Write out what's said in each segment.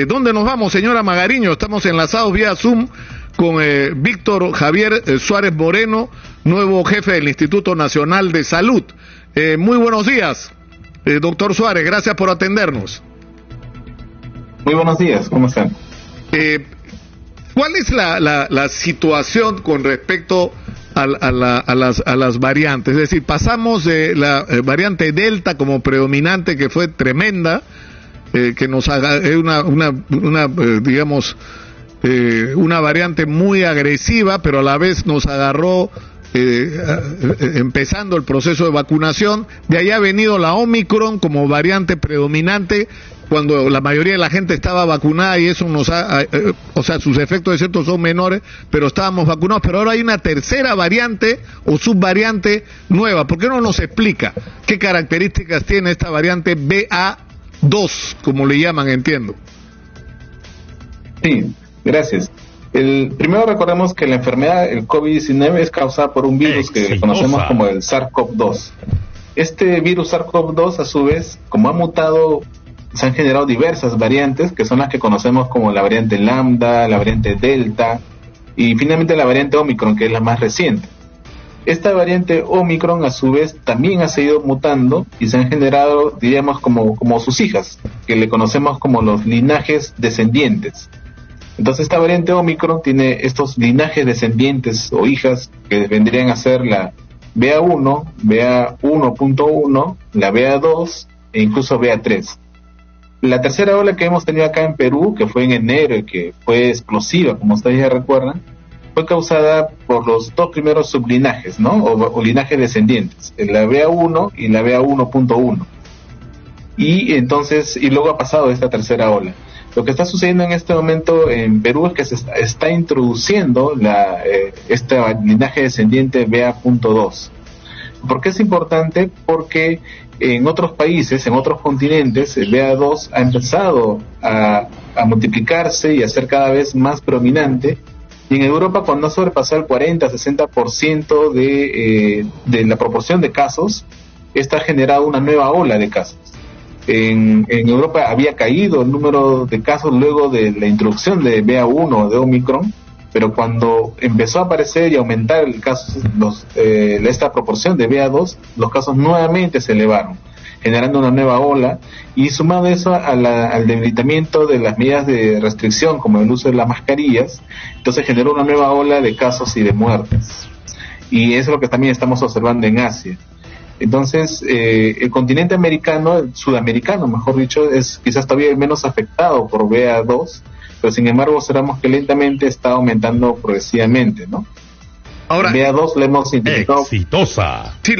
¿Dónde nos vamos, señora Magariño? Estamos enlazados vía Zoom con Víctor Javier Suárez Moreno, nuevo jefe del Instituto Nacional de Salud. Muy buenos días, doctor Suárez, gracias por atendernos. Muy buenos días, ¿cómo están? ¿Cuál es la situación con respecto a las variantes? Es decir, pasamos de la variante Delta como predominante, que fue tremenda, que nos haga una variante muy agresiva, pero a la vez nos agarró empezando el proceso de vacunación. De ahí ha venido la Omicron como variante predominante, cuando la mayoría de la gente estaba vacunada, y eso nos sus efectos de cierto son menores, pero estábamos vacunados. Pero ahora hay una tercera variante o subvariante nueva. ¿Por qué no nos explica qué características tiene esta variante BA2, como le llaman, entiendo? Sí, gracias. Primero recordemos que la enfermedad, el COVID-19, es causada por un virus que conocemos como el SARS-CoV-2. Este virus SARS-CoV-2, a su vez, como ha mutado, se han generado diversas variantes, que son las que conocemos como la variante Lambda, la variante Delta, y finalmente la variante Omicron, que es la más reciente. Esta variante Omicron, a su vez, también ha seguido mutando y se han generado, diríamos, como sus hijas, que le conocemos como los linajes descendientes. Entonces esta variante Omicron tiene estos linajes descendientes o hijas que vendrían a ser la BA1, BA1.1, la BA2 e incluso BA3. La tercera ola que hemos tenido acá en Perú, que fue en enero y que fue explosiva, como ustedes ya recuerdan, fue causada por los dos primeros sublinajes, ¿no? O linajes descendientes, la BA1 y la BA1.1. Y luego ha pasado esta tercera ola. Lo que está sucediendo en este momento en Perú es que se está introduciendo este linaje descendiente BA.2. ¿Por qué es importante? Porque en otros países, en otros continentes, el BA2 ha empezado a multiplicarse y a ser cada vez más predominante. Y en Europa, cuando ha sobrepasado el 40-60% de la proporción de casos, está generado una nueva ola de casos. En Europa había caído el número de casos luego de la introducción de BA1 de Omicron, pero cuando empezó a aparecer y aumentar esta proporción de BA2, los casos nuevamente se elevaron, generando una nueva ola, y sumado eso al debilitamiento de las medidas de restricción, como el uso de las mascarillas, entonces generó una nueva ola de casos y de muertes. Y eso es lo que también estamos observando en Asia. Entonces, el continente americano, el sudamericano, mejor dicho, es quizás todavía el menos afectado por BA2, pero sin embargo observamos que lentamente está aumentando progresivamente, ¿no? Ahora, el BA2 lo hemos identificado. Exitosa. Sí,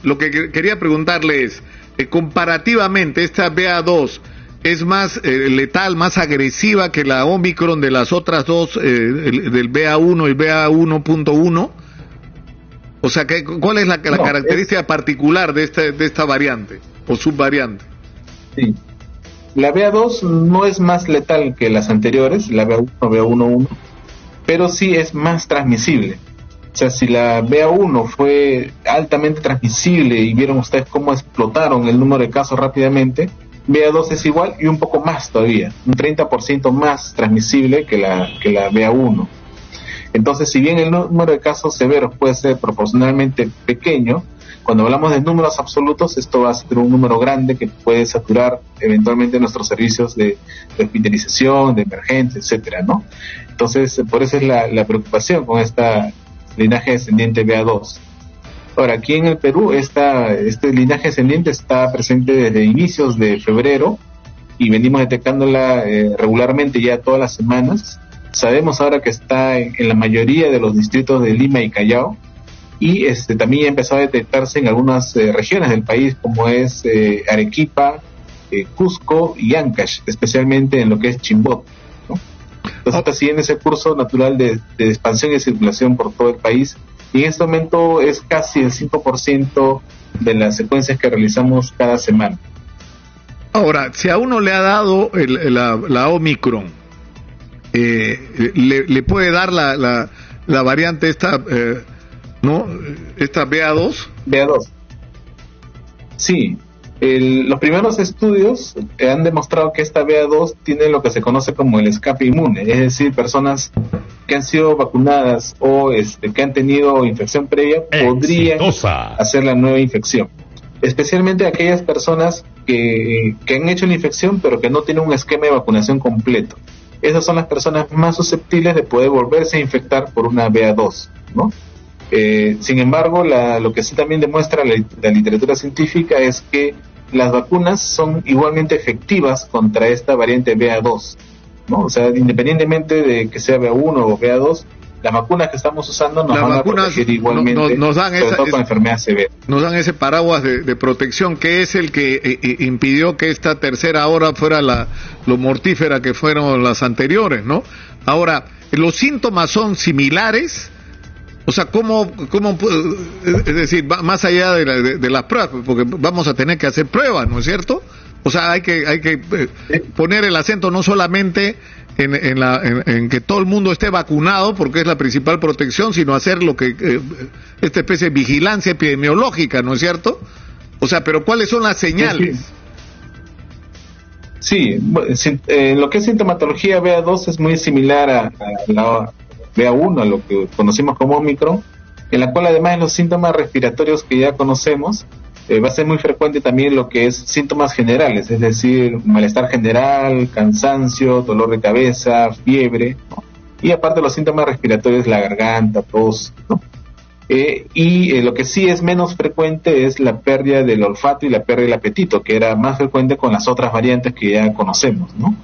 lo que quería preguntarle es, comparativamente, esta BA2 es más letal, más agresiva que la Omicron de las otras dos, del BA1 y BA1.1. O sea, ¿cuál es la característica particular de esta variante o subvariante? Sí. La BA2 no es más letal que las anteriores, la BA1, BA1.1, pero sí es más transmisible. O sea, si la BA1 fue altamente transmisible y vieron ustedes cómo explotaron el número de casos rápidamente, BA2 es igual y un poco más todavía, un 30% más transmisible que la BA1. Entonces, si bien el número de casos severos puede ser proporcionalmente pequeño, cuando hablamos de números absolutos, esto va a ser un número grande que puede saturar eventualmente nuestros servicios de hospitalización, de emergencia, etcétera, ¿no? Entonces, por eso es la preocupación con esta linaje descendiente BA2. Ahora, aquí en el Perú, este linaje descendiente está presente desde inicios de febrero y venimos detectándola regularmente ya todas las semanas. Sabemos ahora que está en la mayoría de los distritos de Lima y Callao, y también ha empezado a detectarse en algunas regiones del país, como es Arequipa, Cusco y Ancash, especialmente en lo que es Chimbote, ¿no? Entonces está siguiendo ese curso natural de expansión y circulación por todo el país, y en este momento es casi el 5% de las secuencias que realizamos cada semana. Ahora, si a uno le ha dado la Omicron, le puede dar la variante esta, ¿no? Esta BA2. BA2. Sí, Los primeros estudios han demostrado que esta BA2 tiene lo que se conoce como el escape inmune, es decir, personas que han sido vacunadas o que han tenido infección previa podrían hacer la nueva infección. Especialmente aquellas personas que han hecho la infección pero que no tienen un esquema de vacunación completo. Esas son las personas más susceptibles de poder volverse a infectar por una BA2, ¿no? Sin embargo, lo que sí también demuestra la literatura científica es que las vacunas son igualmente efectivas contra esta variante BA2, ¿no? O sea, independientemente de que sea BA1 o BA2, las vacunas que estamos usando nos van a proteger igualmente, nos dan sobre todo con enfermedad severa. Nos dan ese paraguas de protección que es el que impidió que esta tercera ola fuera lo mortífera que fueron las anteriores, ¿no? Ahora, ¿los síntomas son similares? O sea, ¿cómo es decir, más allá de las pruebas, porque vamos a tener que hacer pruebas, ¿no es cierto? O sea, hay que poner el acento no solamente en que todo el mundo esté vacunado, porque es la principal protección, sino hacer lo que esta especie de vigilancia epidemiológica, ¿no es cierto? O sea, pero ¿cuáles son las señales? Sí, lo que es sintomatología BA2 es muy similar a la BA1, a lo que conocimos como Omicron, en la cual además de los síntomas respiratorios que ya conocemos, va a ser muy frecuente también lo que es síntomas generales, es decir, malestar general, cansancio, dolor de cabeza, fiebre, ¿no? Y aparte los síntomas respiratorios, la garganta, tos, ¿no? Lo que sí es menos frecuente es la pérdida del olfato y la pérdida del apetito, que era más frecuente con las otras variantes que ya conocemos, ¿no?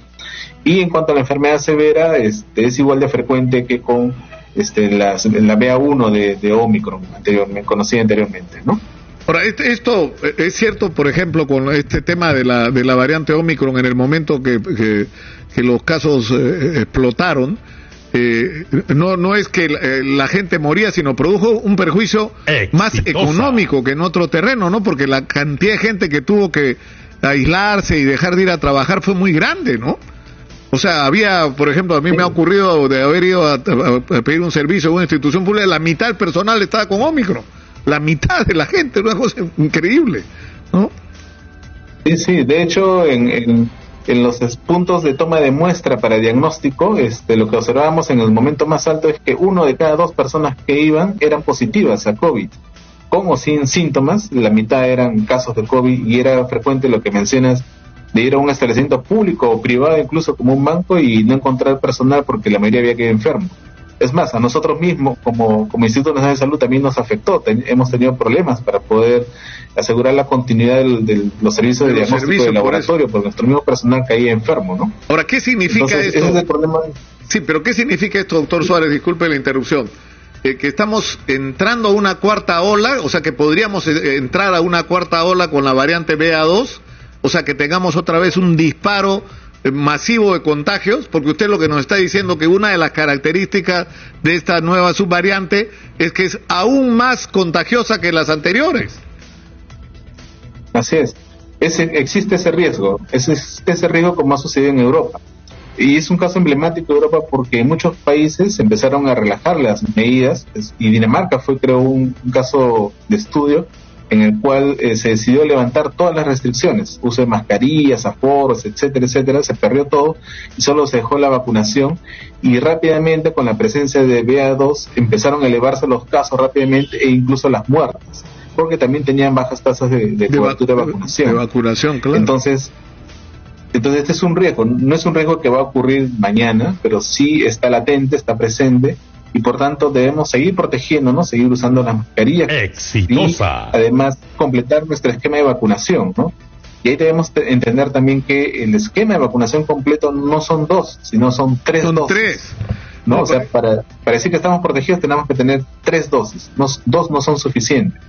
Y en cuanto a la enfermedad severa, es igual de frecuente que con la BA1 de Omicron, conocida anteriormente, ¿no? Ahora, esto es cierto, por ejemplo, con este tema de la variante Omicron, en el momento que los casos explotaron, no es que la gente moría, sino produjo un perjuicio más económico que en otro terreno, ¿no? Porque la cantidad de gente que tuvo que aislarse y dejar de ir a trabajar fue muy grande, ¿no? O sea, por ejemplo, a mí me ha ocurrido de haber ido a pedir un servicio en una institución pública, la mitad del personal estaba con Omicron. La mitad de la gente, una cosa increíble, ¿no? Sí, de hecho, en los puntos de toma de muestra para diagnóstico, lo que observábamos en el momento más alto es que 1 de cada 2 personas que iban eran positivas a COVID, con o sin síntomas. La mitad eran casos de COVID y era frecuente lo que mencionas de ir a un establecimiento público o privado, incluso como un banco, y no encontrar personal porque la mayoría había quedado enfermo. Es más, a nosotros mismos, como Instituto Nacional de Salud, también nos afectó. Hemos tenido problemas para poder asegurar la continuidad de los servicios de diagnóstico de laboratorio, porque nuestro mismo personal caía enfermo, ¿no? Ahora, ¿qué significa esto? Ese es el problema. Sí, pero ¿qué significa esto, doctor Suárez? Disculpe la interrupción. Que estamos entrando a una cuarta ola, o sea, que podríamos entrar a una cuarta ola con la variante BA2, o sea, que tengamos otra vez un disparo masivo de contagios, porque usted lo que nos está diciendo que una de las características de esta nueva subvariante es que es aún más contagiosa que las anteriores. Así es. Existe ese riesgo, ese riesgo como ha sucedido en Europa. Y es un caso emblemático de Europa porque en muchos países empezaron a relajar las medidas, y Dinamarca fue, creo, un caso de estudio en el cual se decidió levantar todas las restricciones, uso de mascarillas, aforos, etcétera, etcétera. Se perdió todo y solo se dejó la vacunación, y rápidamente con la presencia de BA2 empezaron a elevarse los casos rápidamente e incluso las muertes, porque también tenían bajas tasas de cobertura de vacunación. De vacunación, claro. Entonces este es un riesgo, no es un riesgo que va a ocurrir mañana, pero sí está latente, está presente, y por tanto debemos seguir protegiéndonos, seguir usando las mascarillas. Exitosa. Y además completar nuestro esquema de vacunación, ¿no? Y ahí debemos entender también que el esquema de vacunación completo no son 2, sino son 3 dosis. Son 3. ¿No? O sea, para decir que estamos protegidos tenemos que tener 3 dosis, 2 no son suficientes.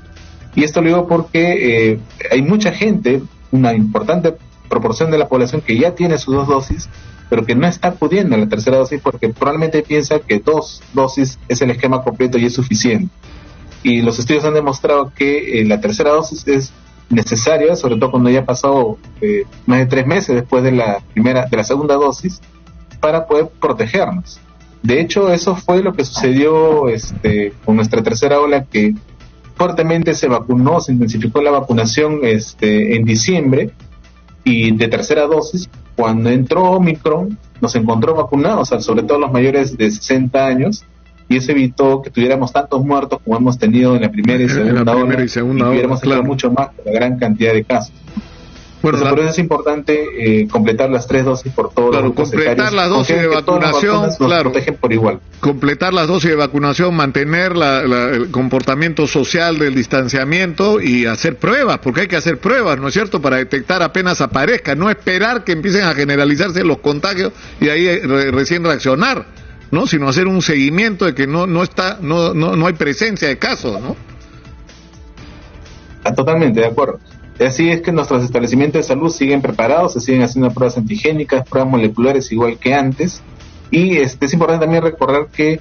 Y esto lo digo porque hay mucha gente, una importante proporción de la población que ya tiene sus 2 dosis, pero que no está acudiendo a la tercera dosis porque probablemente piensa que 2 dosis es el esquema completo y es suficiente. Y los estudios han demostrado que la tercera dosis es necesaria, sobre todo cuando ya ha pasado más de 3 meses después de la segunda dosis, para poder protegernos. De hecho, eso fue lo que sucedió con nuestra tercera ola, que fuertemente se vacunó, se intensificó la vacunación en diciembre, y de tercera dosis. Cuando entró Omicron, nos encontró vacunados, sobre todo los mayores de 60 años, y eso evitó que tuviéramos tantos muertos como hemos tenido en la primera y segunda ola, y pudiéramos tener mucho más, la gran cantidad de casos. Bueno, por eso es importante completar las 3 dosis por todos los grupos completar las dosis de vacunación, claro, protegen por igual. Completar las dosis de vacunación, mantener el comportamiento social del distanciamiento y hacer pruebas, porque hay que hacer pruebas, ¿no es cierto?, para detectar apenas aparezca, no esperar que empiecen a generalizarse los contagios y ahí recién reaccionar, ¿no?, sino hacer un seguimiento de que no hay presencia de casos, ¿no? Totalmente de acuerdo. Así es que nuestros establecimientos de salud siguen preparados, se siguen haciendo pruebas antigénicas, pruebas moleculares igual que antes, y es importante también recordar que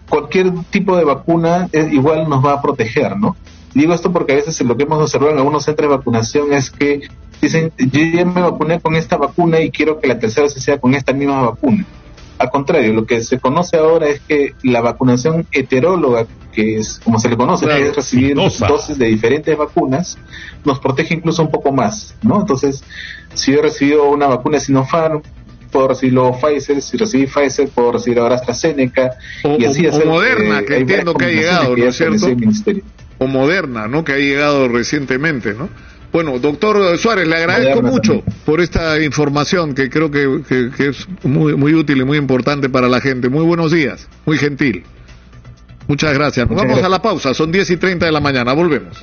cualquier tipo de vacuna igual nos va a proteger, ¿no? Digo esto porque a veces lo que hemos observado en algunos centros de vacunación es que dicen, yo ya me vacuné con esta vacuna y quiero que la tercera dosis sea con esta misma vacuna. Al contrario, lo que se conoce ahora es que la vacunación heteróloga, que es como se le conoce, claro, que es recibir dosis de diferentes vacunas, nos protege incluso un poco más, ¿no? Entonces, si yo he recibido una vacuna de Sinopharm, puedo recibir luego Pfizer, si recibí Pfizer, puedo recibir ahora AstraZeneca, y así hacer. O Moderna, que entiendo que ha llegado, ¿no es cierto? O Moderna, ¿no?, que ha llegado recientemente, ¿no? Bueno, doctor Suárez, le agradezco mucho por esta información que creo que es muy útil y muy importante para la gente. Muy buenos días, muy gentil. Muchas gracias. Nos vamos a la pausa, son 10:30 de la mañana, volvemos.